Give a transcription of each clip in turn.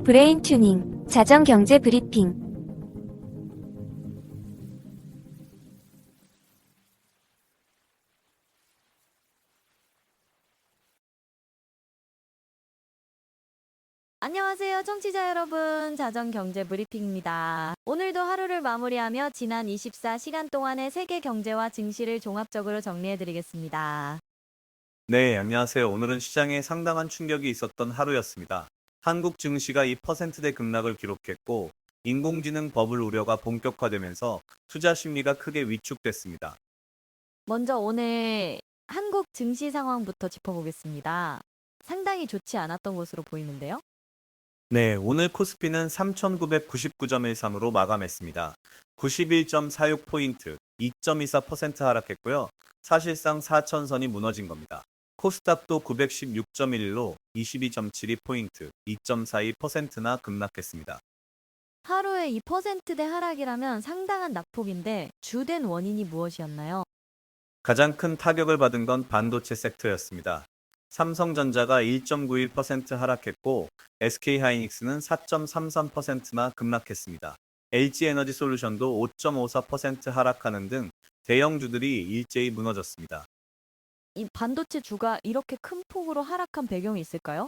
브레인 튜닝, 자정 경제 브리핑. 안녕하세요, 청취자 여러분. 자정경제 브리핑입니다. 오늘도 하루를 마무리하며 지난 24시간 동안의 세계 경제와 증시를 종합적으로 정리해드리겠습니다. 네, 안녕하세요. 오늘은 시장에 상당한 충격이 있었던 하루였습니다. 한국 증시가 2%대 급락을 기록했고, 인공지능 버블 우려가 본격화되면서 투자 심리가 크게 위축됐습니다. 먼저 오늘 한국 증시 상황부터 짚어보겠습니다. 상당히 좋지 않았던 것으로 보이는데요. 네, 오늘 코스피는 3,999.13으로 마감했습니다. 91.46포인트, 2.24% 하락했고요. 사실상 4천선이 무너진 겁니다. 코스닥도 916.11로 22.72포인트, 2.42%나 급락했습니다. 하루에 2%대 하락이라면 상당한 낙폭인데 주된 원인이 무엇이었나요? 가장 큰 타격을 받은 건 반도체 섹터였습니다. 삼성전자가 1.91% 하락했고 SK하이닉스는 4.33%나 급락했습니다. LG에너지솔루션도 5.54% 하락하는 등 대형주들이 일제히 무너졌습니다. 이 반도체 주가 이렇게 큰 폭으로 하락한 배경이 있을까요?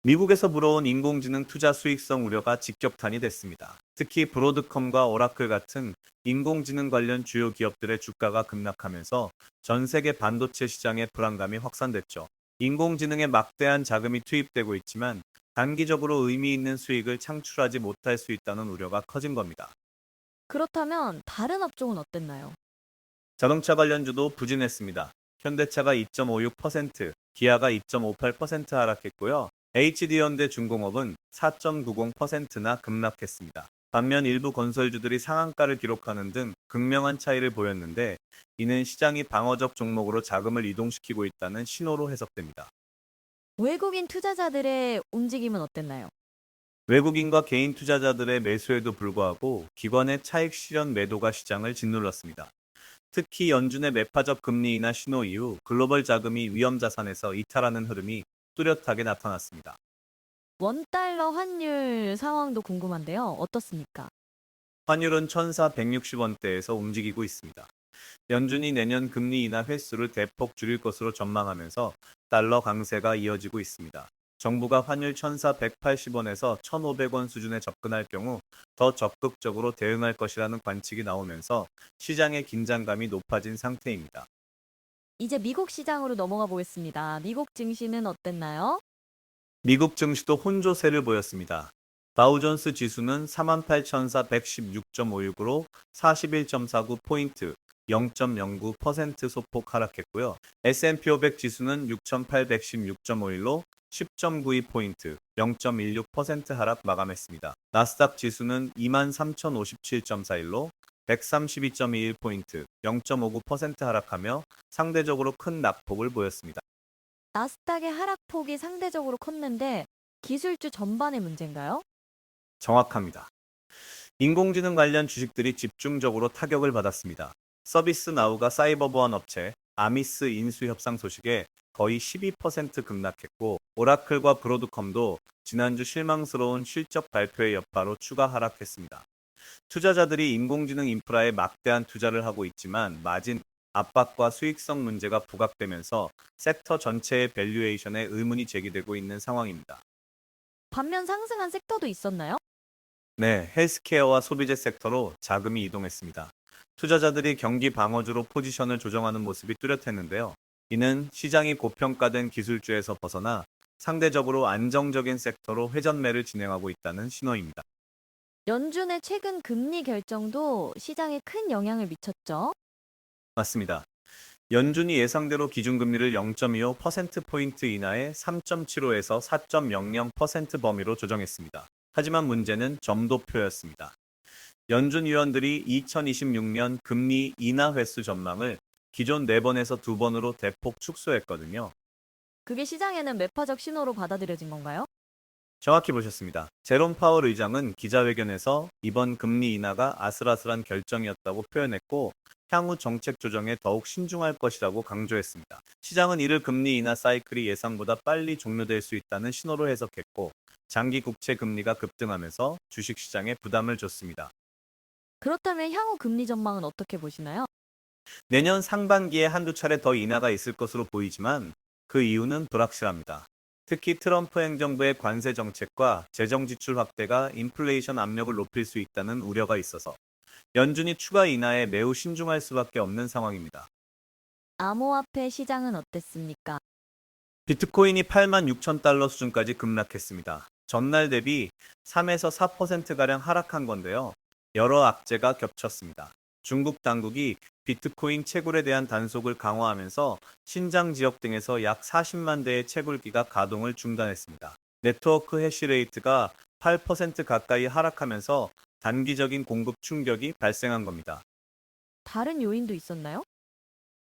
미국에서 불어온 인공지능 투자 수익성 우려가 직격탄이 됐습니다. 특히 브로드컴과 오라클 같은 인공지능 관련 주요 기업들의 주가가 급락하면서 전 세계 반도체 시장의 불안감이 확산됐죠. 인공지능에 막대한 자금이 투입되고 있지만 단기적으로 의미 있는 수익을 창출하지 못할 수 있다는 우려가 커진 겁니다. 그렇다면 다른 업종은 어땠나요? 자동차 관련주도 부진했습니다. 현대차가 2.56%, 기아가 2.58% 하락했고요. HD현대 중공업은 4.90%나 급락했습니다. 반면 일부 건설주들이 상한가를 기록하는 등 극명한 차이를 보였는데 이는 시장이 방어적 종목으로 자금을 이동시키고 있다는 신호로 해석됩니다. 외국인 투자자들의 움직임은 어땠나요? 외국인과 개인 투자자들의 매수에도 불구하고 기관의 차익 실현 매도가 시장을 짓눌렀습니다. 특히 연준의 매파적 금리 인하 신호 이후 글로벌 자금이 위험 자산에서 이탈하는 흐름이 뚜렷하게 나타났습니다. 원달러 환율 상황도 궁금한데요. 어떻습니까? 환율은 1,460원대에서 움직이고 있습니다. 연준이 내년 금리 인하 횟수를 대폭 줄일 것으로 전망하면서 달러 강세가 이어지고 있습니다. 정부가 환율 1,480원에서 1,500원 수준에 접근할 경우 더 적극적으로 대응할 것이라는 관측이 나오면서 시장의 긴장감이 높아진 상태입니다. 이제 미국 시장으로 넘어가 보겠습니다. 미국 증시는 어땠나요? 미국 증시도 혼조세를 보였습니다. 다우존스 지수는 48,416.56으로 41.49포인트, 0.09% 소폭 하락했고요. S&P 500 지수는 6,816.51로 10.92포인트, 0.16% 하락 마감했습니다. 나스닥 지수는 23,057.41로 132.21포인트, 0.59% 하락하며 상대적으로 큰 낙폭을 보였습니다. 나스닥의 하락폭이 상대적으로 컸는데 기술주 전반의 문제인가요? 정확합니다. 인공지능 관련 주식들이 집중적으로 타격을 받았습니다. 서비스 나우가 사이버 보안 업체 아미스 인수 협상 소식에 거의 12% 급락했고 오라클과 브로드컴도 지난주 실망스러운 실적 발표의 여파로 추가 하락했습니다. 투자자들이 인공지능 인프라에 막대한 투자를 하고 있지만 마진 압박과 수익성 문제가 부각되면서 섹터 전체의 밸류에이션에 의문이 제기되고 있는 상황입니다. 반면 상승한 섹터도 있었나요? 네, 헬스케어와 소비재 섹터로 자금이 이동했습니다. 투자자들이 경기 방어주로 포지션을 조정하는 모습이 뚜렷했는데요. 이는 시장이 고평가된 기술주에서 벗어나 상대적으로 안정적인 섹터로 회전매를 진행하고 있다는 신호입니다. 연준의 최근 금리 결정도 시장에 큰 영향을 미쳤죠. 맞습니다. 연준이 예상대로 기준금리를 0.25%포인트 인하의 3.75에서 4.00% 범위로 조정했습니다. 하지만 문제는 점도표였습니다. 연준 위원들이 2026년 금리 인하 횟수 전망을 기존 4번에서 2번으로 대폭 축소했거든요. 그게 시장에는 매파적 신호로 받아들여진 건가요? 정확히 보셨습니다. 제롬 파월 의장은 기자회견에서 이번 금리 인하가 아슬아슬한 결정이었다고 표현했고 향후 정책 조정에 더욱 신중할 것이라고 강조했습니다. 시장은 이를 금리 인하 사이클이 예상보다 빨리 종료될 수 있다는 신호로 해석했고, 장기 국채 금리가 급등하면서 주식시장에 부담을 줬습니다. 그렇다면 향후 금리 전망은 어떻게 보시나요? 내년 상반기에 한두 차례 더 인하가 있을 것으로 보이지만 그 이유는 불확실합니다. 특히 트럼프 행정부의 관세 정책과 재정 지출 확대가 인플레이션 압력을 높일 수 있다는 우려가 있어서 연준이 추가 인하에 매우 신중할 수밖에 없는 상황입니다. 암호화폐 시장은 어땠습니까? 비트코인이 8만 6천 달러 수준까지 급락했습니다. 전날 대비 3에서 4%가량 하락한 건데요. 여러 악재가 겹쳤습니다. 중국 당국이 비트코인 채굴에 대한 단속을 강화하면서 신장 지역 등에서 약 40만 대의 채굴기가 가동을 중단했습니다. 네트워크 해시레이트가 8% 가까이 하락하면서 단기적인 공급 충격이 발생한 겁니다. 다른 요인도 있었나요?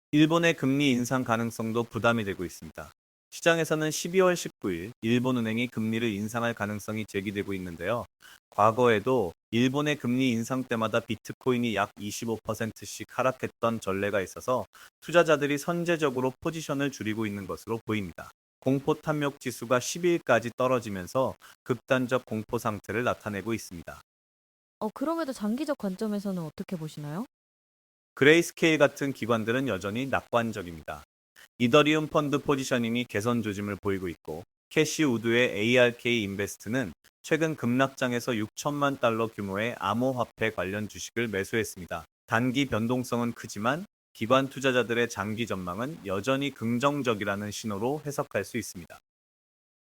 일본의 금리 인상 가능성도 부담이 되고 있습니다. 시장에서는 12월 19일 일본은행이 금리를 인상할 가능성이 제기되고 있는데요. 과거에도 일본의 금리 인상 때마다 비트코인이 약 25%씩 하락했던 전례가 있어서 투자자들이 선제적으로 포지션을 줄이고 있는 것으로 보입니다. 공포 탐욕 지수가 10일까지 떨어지면서 극단적 공포 상태를 나타내고 있습니다. 그럼에도 장기적 관점에서는 어떻게 보시나요? 그레이스케일 같은 기관들은 여전히 낙관적입니다. 이더리움 펀드 포지셔닝이 개선 조짐을 보이고 있고, 캐시우드의 ARK 인베스트는 최근 급락장에서 6천만 달러 규모의 암호화폐 관련 주식을 매수했습니다. 단기 변동성은 크지만 기관 투자자들의 장기 전망은 여전히 긍정적이라는 신호로 해석할 수 있습니다.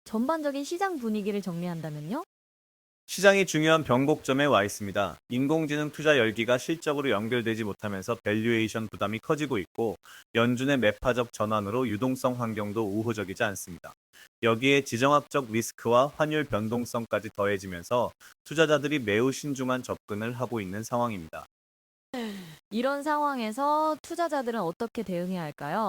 전반적인 시장 분위기를 정리한다면요? 시장이 중요한 변곡점에 와 있습니다. 인공지능 투자 열기가 실적으로 연결되지 못하면서 밸류에이션 부담이 커지고 있고, 연준의 매파적 전환으로 유동성 환경도 우호적이지 않습니다. 여기에 지정학적 리스크와 환율 변동성까지 더해지면서 투자자들이 매우 신중한 접근을 하고 있는 상황입니다. 이런 상황에서 투자자들은 어떻게 대응해야 할까요?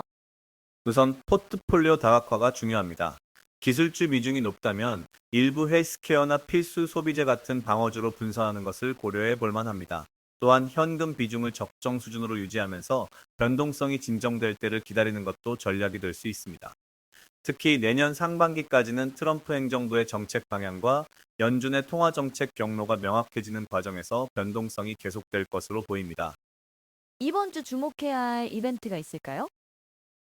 우선 포트폴리오 다각화가 중요합니다. 기술주 비중이 높다면 일부 헬스케어나 필수 소비재 같은 방어주로 분산하는 것을 고려해 볼 만합니다. 또한 현금 비중을 적정 수준으로 유지하면서 변동성이 진정될 때를 기다리는 것도 전략이 될 수 있습니다. 특히 내년 상반기까지는 트럼프 행정부의 정책 방향과 연준의 통화 정책 경로가 명확해지는 과정에서 변동성이 계속될 것으로 보입니다. 이번 주 주목해야 할 이벤트가 있을까요?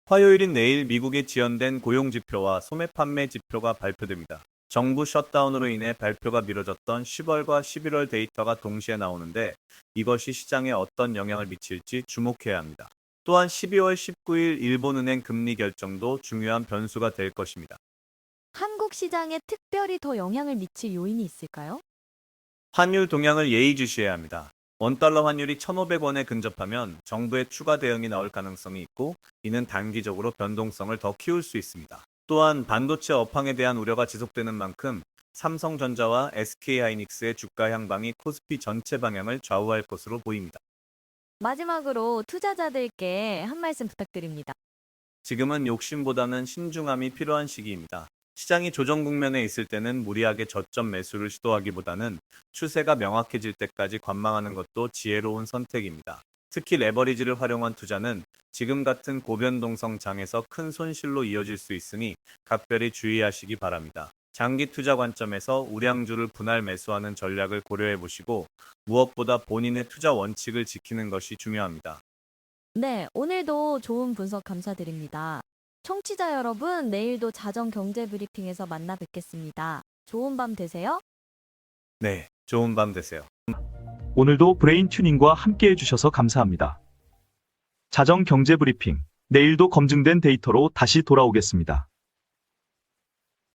화요일인 내일 미국의 지연된 고용 지표와 소매 판매 지표가 발표됩니다. 정부 셧다운으로 인해 발표가 미뤄졌던 10월과 11월 데이터가 동시에 나오는데, 이것이 시장에 어떤 영향을 미칠지 주목해야 합니다. 또한 12월 19일 일본은행 금리 결정도 중요한 변수가 될 것입니다. 한국 시장에 특별히 더 영향을 미칠 요인이 있을까요? 환율 동향을 예의주시해야 합니다. 원달러 환율이 1,500원에 근접하면 정부의 추가 대응이 나올 가능성이 있고, 이는 단기적으로 변동성을 더 키울 수 있습니다. 또한 반도체 업황에 대한 우려가 지속되는 만큼 삼성전자와 SK하이닉스의 주가 향방이 코스피 전체 방향을 좌우할 것으로 보입니다. 마지막으로 투자자들께 한 말씀 부탁드립니다. 지금은 욕심보다는 신중함이 필요한 시기입니다. 시장이 조정 국면에 있을 때는 무리하게 저점 매수를 시도하기보다는 추세가 명확해질 때까지 관망하는 것도 지혜로운 선택입니다. 특히 레버리지를 활용한 투자는 지금 같은 고변동성 장에서 큰 손실로 이어질 수 있으니 각별히 주의하시기 바랍니다. 장기 투자 관점에서 우량주를 분할 매수하는 전략을 고려해 보시고, 무엇보다 본인의 투자 원칙을 지키는 것이 중요합니다. 네, 오늘도 좋은 분석 감사드립니다. 청취자 여러분, 내일도 자정 경제 브리핑에서 만나 뵙겠습니다. 좋은 밤 되세요. 네, 좋은 밤 되세요. 오늘도 브레인 튜닝과 함께 해주셔서 감사합니다. 자정 경제 브리핑, 내일도 검증된 데이터로 다시 돌아오겠습니다.